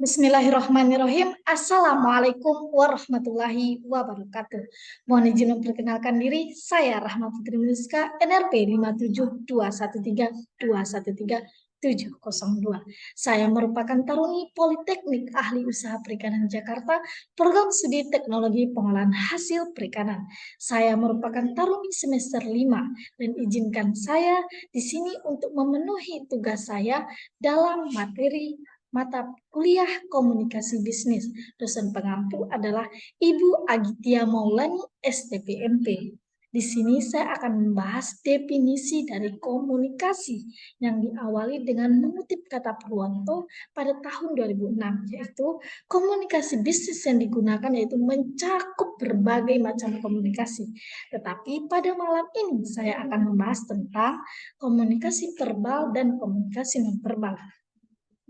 Bismillahirrahmanirrahim. Assalamualaikum warahmatullahi wabarakatuh. Mohon izin memperkenalkan diri, saya Rahma Putri Minuska, NRP 57213213702. Saya merupakan taruni Politeknik Ahli Usaha Perikanan Jakarta, program studi Teknologi Pengolahan Hasil Perikanan. Saya merupakan taruni semester 5 dan izinkan saya di sini untuk memenuhi tugas saya dalam materi mata kuliah komunikasi bisnis. Dosen pengampu adalah Ibu Agitia Maulani, STPMP. Di sini saya akan membahas definisi dari komunikasi yang diawali dengan mengutip kata Purwanto pada tahun 2006, yaitu komunikasi bisnis yang digunakan yaitu mencakup berbagai macam komunikasi. Tetapi pada malam ini saya akan membahas tentang komunikasi verbal dan komunikasi non-verbal.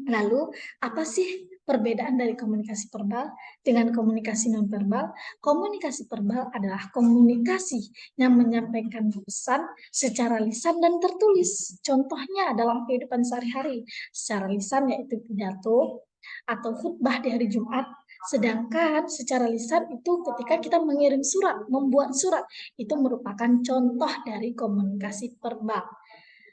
Lalu, apa sih perbedaan dari komunikasi verbal dengan komunikasi nonverbal? Komunikasi verbal adalah komunikasi yang menyampaikan pesan secara lisan dan tertulis. Contohnya dalam kehidupan sehari-hari, secara lisan yaitu pidato atau khutbah di hari Jumat. Sedangkan secara lisan itu ketika kita mengirim surat, membuat surat, itu merupakan contoh dari komunikasi verbal.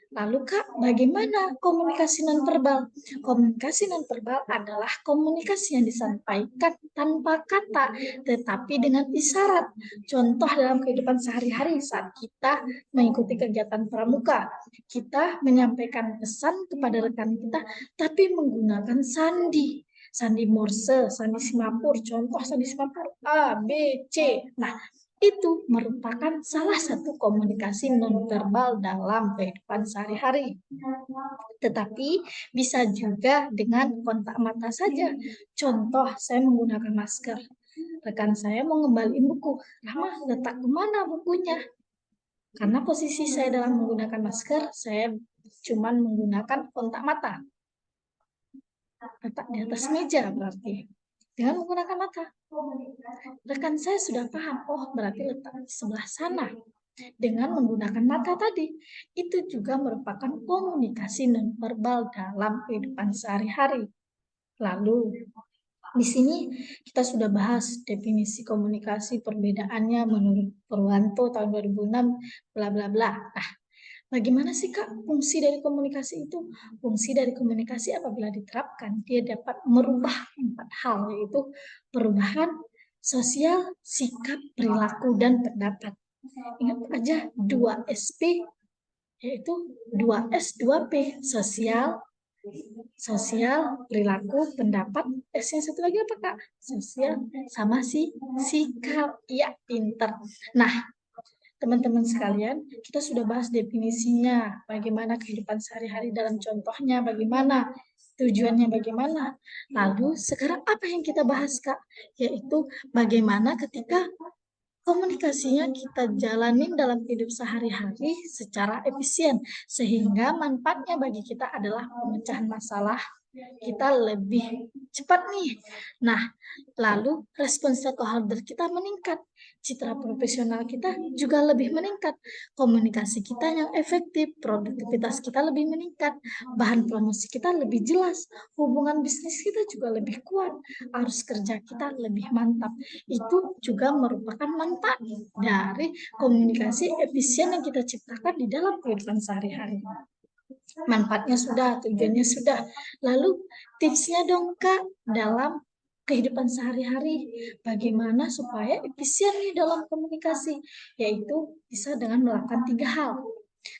Lalu Kak, bagaimana komunikasi nonverbal? Komunikasi nonverbal adalah komunikasi yang disampaikan tanpa kata, tetapi dengan isyarat. Contoh dalam kehidupan sehari-hari saat kita mengikuti kegiatan pramuka, kita menyampaikan pesan kepada rekan kita, tapi menggunakan sandi. Sandi Morse, sandi Simapur, contoh sandi Simapur A, B, C. Nah, itu merupakan salah satu komunikasi nonverbal dalam kehidupan sehari-hari. Tetapi bisa juga dengan kontak mata saja. Contoh, saya menggunakan masker. Rekan saya mau ngembaliin buku. Rahma, letak kemana bukunya? Karena posisi saya dalam menggunakan masker, saya cuma menggunakan kontak mata. Letak di atas meja berarti. Dengan menggunakan mata. Rekan saya sudah paham, oh berarti letak di sebelah sana. Dengan menggunakan mata tadi, itu juga merupakan komunikasi nonverbal dalam kehidupan sehari-hari. Lalu, di sini kita sudah bahas definisi komunikasi, perbedaannya menurut Purwanto tahun 2006, bla bla bla. Nah, bagaimana sih Kak fungsi dari komunikasi itu? Fungsi dari komunikasi apabila diterapkan, dia dapat merubah 4 hal, yaitu perubahan sosial, sikap, perilaku, dan pendapat. Ingat aja 2SP, yaitu 2S, 2P, sosial, perilaku, pendapat. S yang satu lagi apa Kak? Sosial sama sikap. Ya, pinter. Nah, teman-teman sekalian, kita sudah bahas definisinya, bagaimana kehidupan sehari-hari dalam contohnya, bagaimana tujuannya, bagaimana. Lalu sekarang apa yang kita bahas Kak? Yaitu bagaimana ketika komunikasinya kita jalanin dalam hidup sehari-hari secara efisien, sehingga manfaatnya bagi kita adalah pemecahan masalah kita lebih cepat nih. Nah, lalu respon stakeholder kita meningkat, citra profesional kita juga lebih meningkat, komunikasi kita yang efektif, produktivitas kita lebih meningkat, bahan promosi kita lebih jelas, hubungan bisnis kita juga lebih kuat, arus kerja kita lebih mantap. Itu juga merupakan manfaat dari komunikasi efisien yang kita ciptakan di dalam kehidupan sehari-hari. Manfaatnya sudah, tujuannya sudah. Lalu tipsnya dong Kak dalam kehidupan sehari-hari, bagaimana supaya efisien nih dalam komunikasi, yaitu bisa dengan melakukan 3 hal.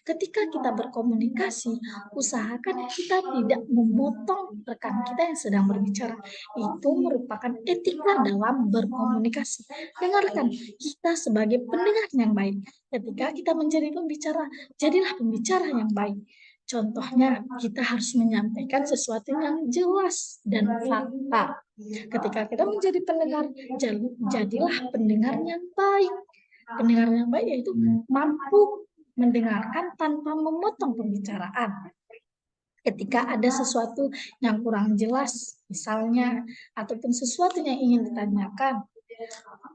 Ketika kita berkomunikasi, usahakan kita tidak memotong rekan kita yang sedang berbicara. Itu merupakan etika dalam berkomunikasi. Dengarkan, kita sebagai pendengar yang baik. Ketika kita menjadi pembicara, jadilah pembicara yang baik. Contohnya, kita harus menyampaikan sesuatu yang jelas dan fakta. Ketika kita menjadi pendengar, jadilah pendengar yang baik. Pendengar yang baik yaitu mampu mendengarkan tanpa memotong pembicaraan. Ketika ada sesuatu yang kurang jelas, misalnya, ataupun sesuatu yang ingin ditanyakan,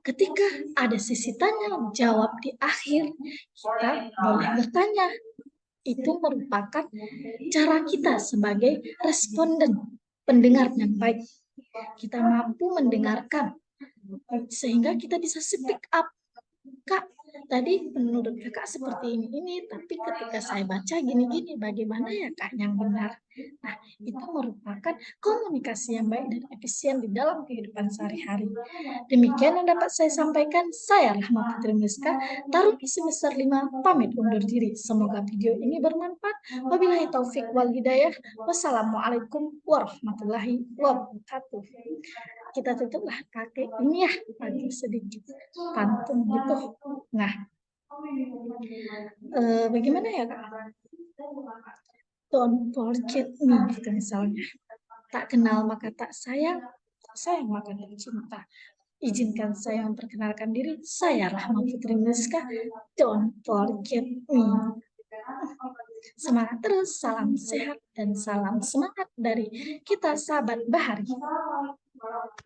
ketika ada sesi tanya jawab di akhir, kita boleh bertanya. Itu merupakan cara kita sebagai responden, pendengar yang baik. kita mampu mendengarkan, sehingga kita bisa speak up. Kak, tadi menurut kakak seperti ini, tapi ketika saya baca gini-gini, bagaimana ya kak yang benar? Nah, itu merupakan komunikasi yang baik dan efisien di dalam kehidupan sehari-hari. Demikian yang dapat saya sampaikan. Saya Rahma Putri Miska, Taruni semester 5, pamit undur diri. Semoga video ini bermanfaat. Wabillahi taufik wal hidayah. Wassalamualaikum warahmatullahi wabarakatuh. Kita tutuplah kakek ini ya, lagi sedikit pantun gitu. Nah, bagaimana ya kak? Don't forget me gitu misalnya. Tak kenal maka tak sayang, tak sayang maka tak cinta. Izinkan saya memperkenalkan diri. Saya Rahma Putri Miska. Don't forget me. Semangat terus, salam sehat dan salam semangat dari kita sahabat Bahari.